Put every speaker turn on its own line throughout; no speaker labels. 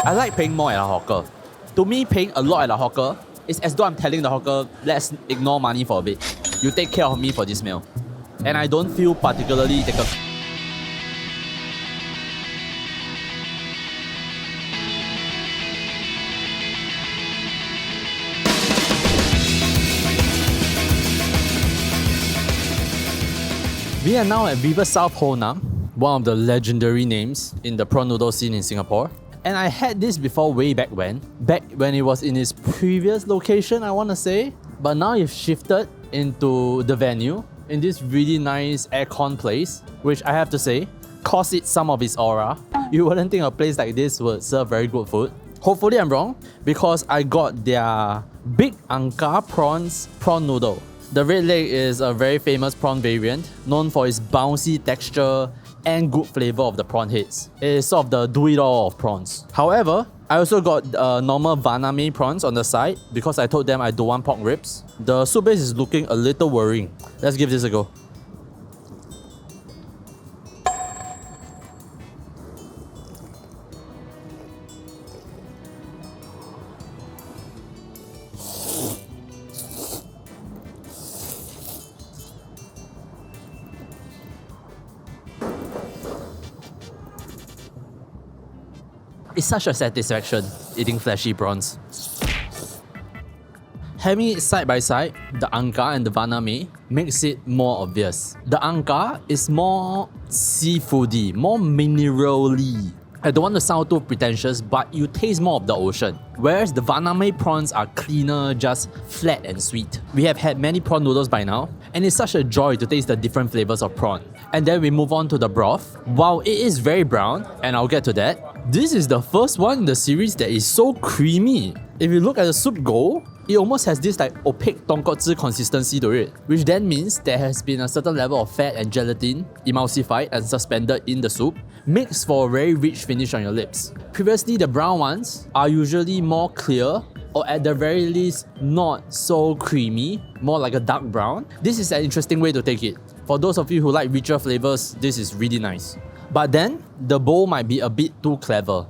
I like paying more at a hawker. To me, paying a lot at a hawker is as though I'm telling the hawker, let's ignore money for a bit. You take care of me for this meal. And I don't feel particularly taken. We are now at River South Ho Nam, one of the legendary names in the prawn noodle scene in Singapore. And I had this before way back when it was in its previous location, I want to say. But now it's shifted into the venue in this really nice aircon place, which I have to say, cost it some of its aura. You wouldn't think a place like this would serve very good food. Hopefully I'm wrong, because I got their Big Kar Prawn Noodle. The red leg is a very famous prawn variant, known for its bouncy texture and good flavour of the prawn heads. It is sort of the do-it-all of prawns. However, I also got normal Vaname prawns on the side because I told them I don't want pork ribs. The soup base is looking a little worrying. Let's give this a go. It's such a satisfaction eating fleshy prawns. Having it side by side, the Angkar and the Vaname makes it more obvious. The Angkar is more seafoody, more minerally. I don't want to sound too pretentious, but you taste more of the ocean. Whereas the Vaname prawns are cleaner, just flat and sweet. We have had many prawn noodles by now, and it's such a joy to taste the different flavors of prawn. And then we move on to the broth. While it is very brown, and I'll get to that, this is the first one in the series that is so creamy. If you look at the soup go, it almost has this like opaque tonkotsu consistency to it, which then means there has been a certain level of fat and gelatin emulsified and suspended in the soup, makes for a very rich finish on your lips. Previously, the brown ones are usually more clear, or at the very least, not so creamy, more like a dark brown. This is an interesting way to take it. For those of you who like richer flavors, this is really nice. But then, the bowl might be a bit too clever.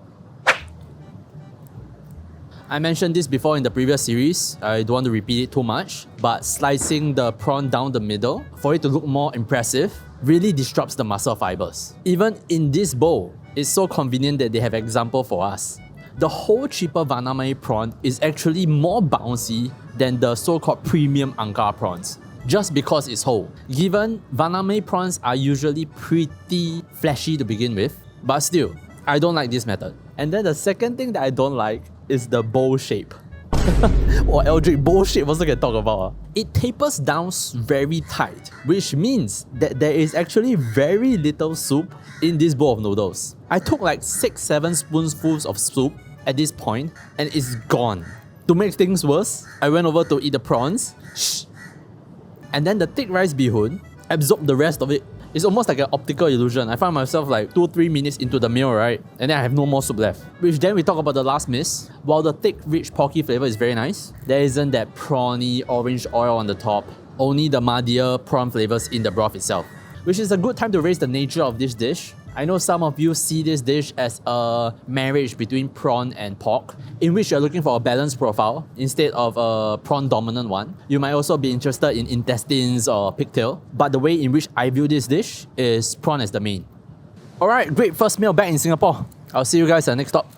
I mentioned this before in the previous series, I don't want to repeat it too much, but slicing the prawn down the middle for it to look more impressive really disrupts the muscle fibers. Even in this bowl, it's so convenient that they have example for us. The whole cheaper Vaname prawn is actually more bouncy than the so-called premium Angkar prawns, just because it's whole. Given Vaname prawns are usually pretty fleshy to begin with, but still, I don't like this method. And then the second thing that I don't like is the bowl shape. Or Eldrick, bowl shape also can talk about. It tapers down very tight, which means that there is actually very little soup in this bowl of noodles. I took like 6-7 spoonfuls of soup at this point and it's gone. To make things worse, I went over to eat the prawns, and then the thick rice bee hoon absorbed the rest of it. It's almost like an optical illusion. I find myself like 2-3 minutes into the meal, right? And then I have no more soup left. Which then we talk about the last miss. While the thick, rich, porky flavour is very nice, there isn't that prawny orange oil on the top. Only the muddier prawn flavours in the broth itself. Which is a good time to raise the nature of this dish. I know some of you see this dish as a marriage between prawn and pork, in which you're looking for a balanced profile instead of a prawn-dominant one. You might also be interested in intestines or pigtail, but the way in which I view this dish is prawn as the main. Alright, great first meal back in Singapore. I'll see you guys at the next stop.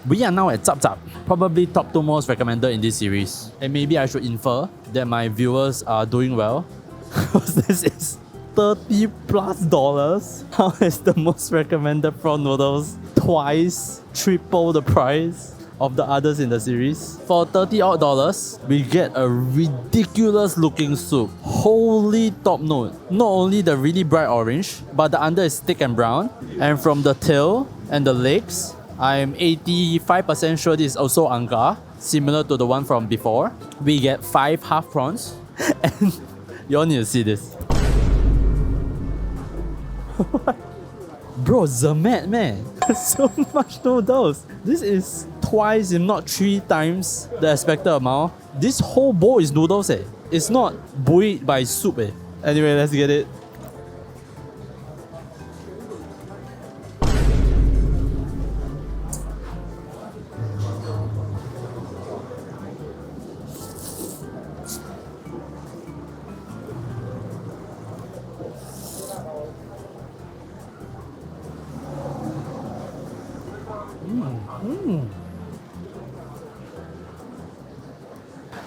We are now at Zhup, probably top 2 most recommended in this series. And maybe I should infer that my viewers are doing well, because this is $30+. How is the most recommended prawn noodles twice, triple the price of the others in the series? For $30 odd, we get a ridiculous looking soup. Holy top note. Not only the really bright orange, but the under is thick and brown. And from the tail and the legs, I'm 85% sure this is also Angkar, similar to the one from before. We get 5 half prawns. And you all need to see this. Bro, Zamet, man. So much noodles. This is twice, if not 3 times the expected amount. This whole bowl is noodles, eh. It's not buoyed by soup, eh. Anyway, let's get it.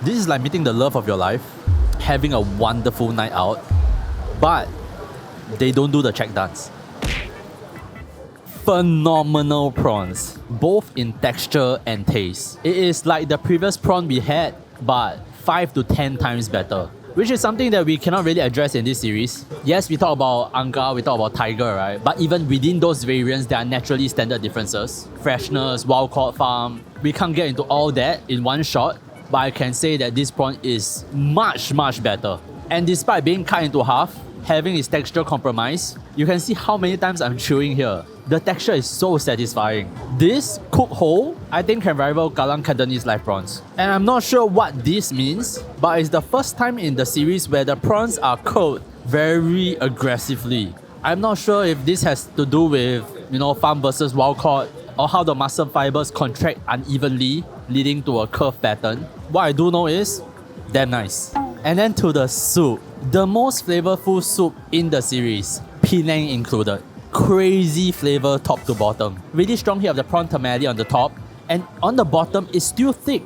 This is like meeting the love of your life, having a wonderful night out, but they don't do the check dance. Phenomenal prawns, both in texture and taste. It is like the previous prawn we had, but 5 to 10 times better, which is something that we cannot really address in this series. Yes, we talk about Angka, we talk about Tiger, right? But even within those variants, there are naturally standard differences. Freshness, wild-caught farm. We can't get into all that in one shot, but I can say that this prawn is much, much better. And despite being cut into half, having its texture compromised, you can see how many times I'm chewing here. The texture is so satisfying. This cooked whole, I think can rival Kallang Cantonese live prawns. And I'm not sure what this means, but it's the first time in the series where the prawns are cooked very aggressively. I'm not sure if this has to do with, farm versus wild caught, or how the muscle fibers contract unevenly, leading to a curved pattern. What I do know is, damn nice. And then to the soup. The most flavorful soup in the series, Penang included. Crazy flavor top to bottom. Really strong hit of the prawn tamale on the top, and on the bottom it's still thick.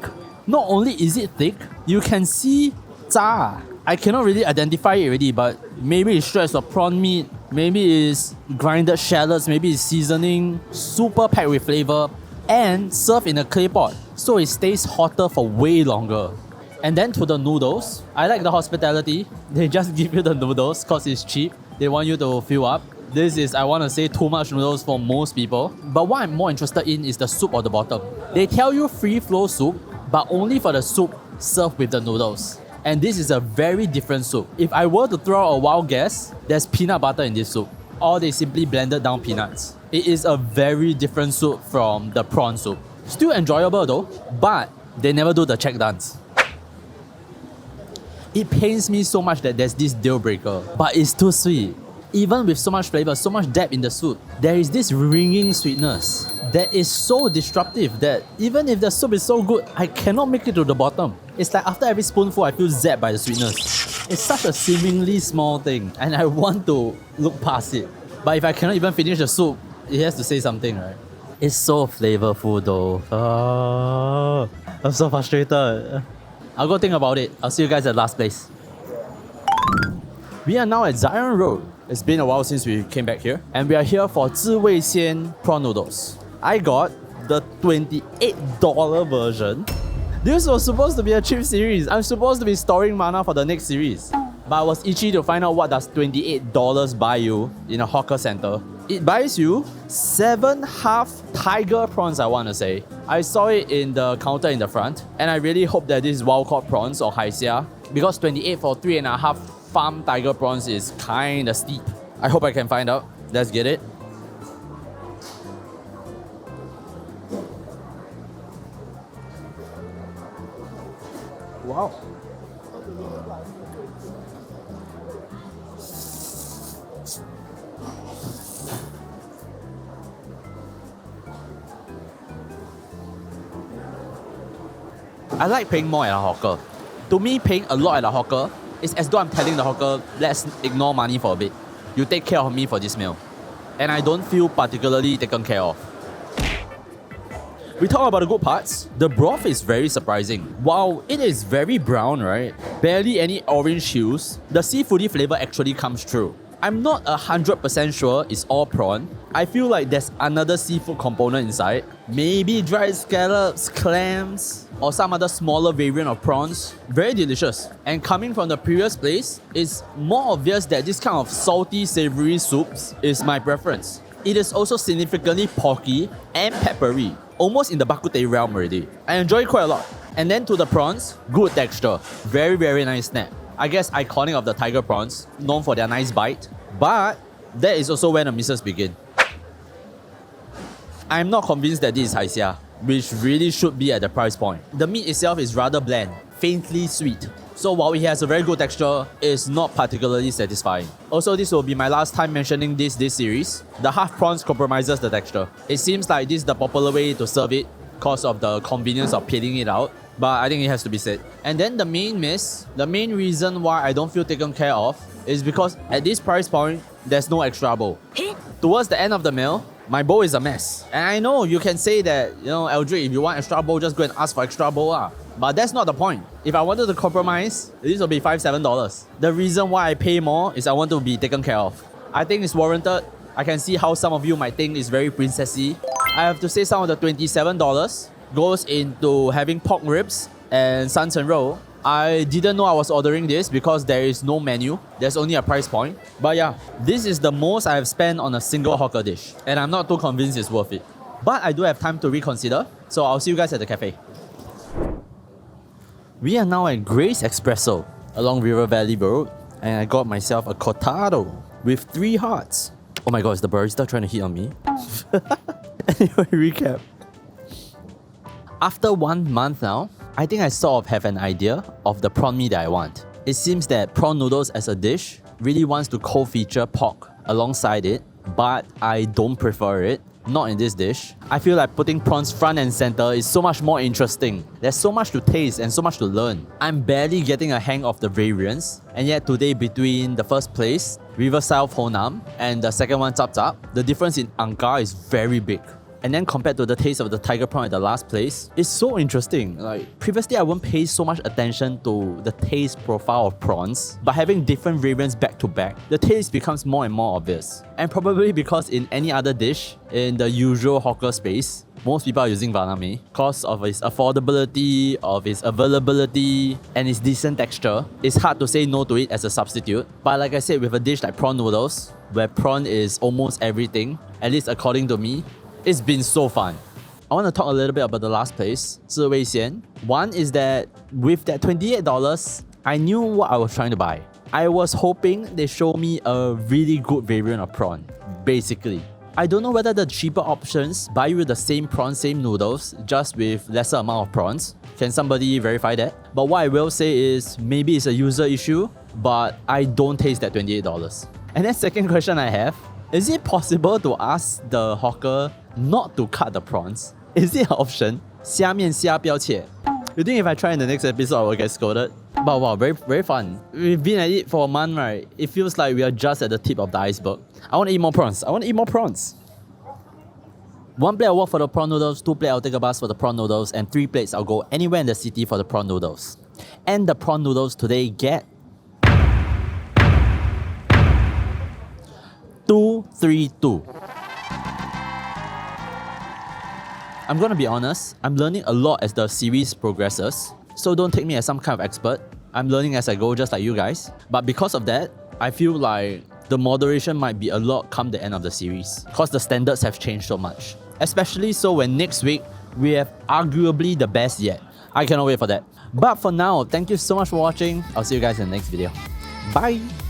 Not only is it thick, you can see zha. I cannot really identify it already, but maybe it's shreds of prawn meat, maybe it's grinded shallots, maybe it's seasoning. Super packed with flavor and served in a clay pot, so it stays hotter for way longer. And then to the noodles, I like the hospitality. They just give you the noodles because it's cheap. They want you to fill up. This is, I want to say, too much noodles for most people. But what I'm more interested in is the soup at the bottom. They tell you free flow soup, but only for the soup served with the noodles. And this is a very different soup. If I were to throw a wild guess, there's peanut butter in this soup. Or they simply blended down peanuts. It is a very different soup from the prawn soup. Still enjoyable though, but they never do the check dance. It pains me so much that there's this deal breaker, but it's too sweet. Even with so much flavor, so much depth in the soup, there is this ringing sweetness that is so disruptive that even if the soup is so good, I cannot make it to the bottom. It's like after every spoonful, I feel zapped by the sweetness. It's such a seemingly small thing, and I want to look past it. But if I cannot even finish the soup, it has to say something, right? It's so flavorful though. I'm so frustrated. I'll go think about it. I'll see you guys at last place. We are now at Zion Road. It's been a while since we came back here, and we are here for Xian prawn noodles. I got the $28 version. This was supposed to be a cheap series. I'm supposed to be storing mana for the next series. But I was itchy to find out what does $28 buy you in a hawker center. It buys you 7 half tiger prawns, I want to say. I saw it in the counter in the front, and I really hope that this is wild-caught prawns or haixia, because 28 for 3.5 farm tiger prawns is kinda steep. I hope I can find out. Let's get it. Wow. I like paying more at a hawker. To me, paying a lot at a hawker is as though I'm telling the hawker, let's ignore money for a bit. You take care of me for this meal. And I don't feel particularly taken care of. We talk about the good parts. The broth is very surprising. While it is very brown, right? Barely any orange hues, the seafoody flavor actually comes through. I'm not 100% sure it's all prawn. I feel like there's another seafood component inside. Maybe dried scallops, clams, or some other smaller variant of prawns. Very delicious. And coming from the previous place, it's more obvious that this kind of salty, savory soups is my preference. It is also significantly porky and peppery, almost in the bak kut teh realm already. I enjoy it quite a lot. And then to the prawns, good texture. Very, very nice snap. I guess iconic of the tiger prawns, known for their nice bite. But that is also where the misses begin. I'm not convinced that this is haixia, which really should be at the price point. The meat itself is rather bland, faintly sweet. So while it has a very good texture, it's not particularly satisfying. Also, this will be my last time mentioning this series. The half prawns compromises the texture. It seems like this is the popular way to serve it because of the convenience of peeling it out. But I think it has to be said. And then the main miss, the main reason why I don't feel taken care of is because at this price point, there's no extra bowl. Towards the end of the meal, My bowl is a mess. And I know you can say that, you know, Eldrick, if you want extra bowl, just go and ask for extra bowl. But that's not the point. If I wanted to compromise, this will be $5-7. The reason why I pay more is I want to be taken care of. I think it's warranted. I can see how some of you might think it's very princessy. I have to say some of the $27 goes into having pork ribs and sanchen roll. I didn't know I was ordering this because there is no menu. There's only a price point. But yeah, this is the most I have spent on a single hawker dish. And I'm not too convinced it's worth it. But I do have time to reconsider. So I'll see you guys at the cafe. We are now at Grace Espresso along River Valley Road. And I got myself a cortado with 3 hearts. Oh my god, is the barista trying to hit on me? Anyway, recap. After 1 month now, I think I sort of have an idea of the prawn mee that I want. It seems that prawn noodles as a dish really wants to co-feature pork alongside it, but I don't prefer it. Not in this dish. I feel like putting prawns front and center is so much more interesting. There's so much to taste and so much to learn. I'm barely getting a hang of the variants, and yet today between the first place, River South Honam, and the second one, Zhup, the difference in angka is very big. And then compared to the taste of the tiger prawn at the last place, it's so interesting. Like previously, I wouldn't pay so much attention to the taste profile of prawns, but having different variants back to back, the taste becomes more and more obvious. And probably because in any other dish, in the usual hawker space, most people are using vana mee because of its affordability, of its availability, and its decent texture. It's hard to say no to it as a substitute. But like I said, with a dish like prawn noodles, where prawn is almost everything, at least according to me, it's been so fun. I want to talk a little bit about the last place, Xian. One is that with that $28, I knew what I was trying to buy. I was hoping they show me a really good variant of prawn, basically. I don't know whether the cheaper options buy you the same prawn, same noodles, just with lesser amount of prawns. Can somebody verify that? But what I will say is, maybe it's a user issue, but I don't taste that $28. And then second question I have, is it possible to ask the hawker not to cut the prawns? Is it an option? 虾面虾标切. You think if I try in the next episode, I will get scolded? But wow, very, very fun. We've been at it for a month, right? It feels like we are just at the tip of the iceberg. I want to eat more prawns. 1 plate I'll walk for the prawn noodles, 2 plate I'll take a bus for the prawn noodles, and 3 plates I'll go anywhere in the city for the prawn noodles. And the prawn noodles today get 232. I'm gonna be honest, I'm learning a lot as the series progresses, so don't take me as some kind of expert. I'm learning as I go, just like you guys. But because of that, I feel like the moderation might be a lot come the end of the series, because the standards have changed so much. Especially so when next week, we have arguably the best yet. I cannot wait for that. But for now, thank you so much for watching. I'll see you guys in the next video. Bye!